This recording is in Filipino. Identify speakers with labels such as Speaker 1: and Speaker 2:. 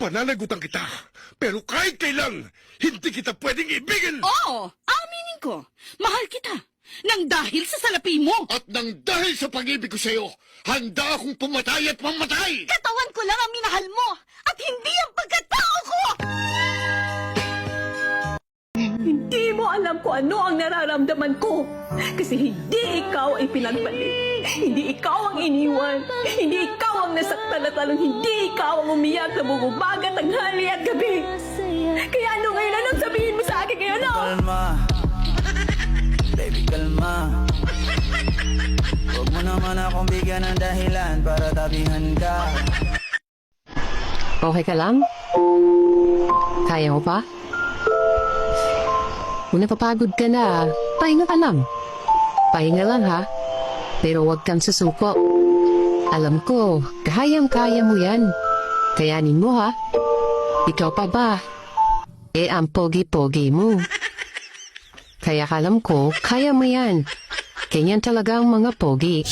Speaker 1: Pananagutan kita, pero kahit kailan, hindi kita pwedeng ibigin!
Speaker 2: Oo, aminin ko. Mahal kita. Nang dahil sa salapi mo.
Speaker 1: At nang dahil sa pag-ibig ko sa'yo, handa akong pumatay at mamatay!
Speaker 2: Katawan ko lang ang minahal mo at hindi ang pagkatao ko!
Speaker 3: Hindi mo alam kung ano ang nararamdaman ko. Kasi hindi ikaw ang pinagbalik. Hindi ikaw ang iniwan. Hindi ikaw ang nasaktan at lalong hindi ikaw ang umiyak na bububaga tanghali at gabi. Kaya ano ngayon, anong sabihin mo sa akin ngayon, no?
Speaker 4: Kalma, baby kalma. Huwag mo naman akong bigyan ng dahilan para tabihan ka.
Speaker 5: Okay ka lang? Kaya mo pa? Kung napapagod ka na, pahinga ka lang. Pahinga lang ha. Pero huwag kang susuko. Alam ko, kayang-kaya mo yan. Kayanin mo ha. Ikaw pa ba? Ang pogi-pogi mo. Kaya alam ko, kaya mo yan. Ganyan talaga ang mga pogi.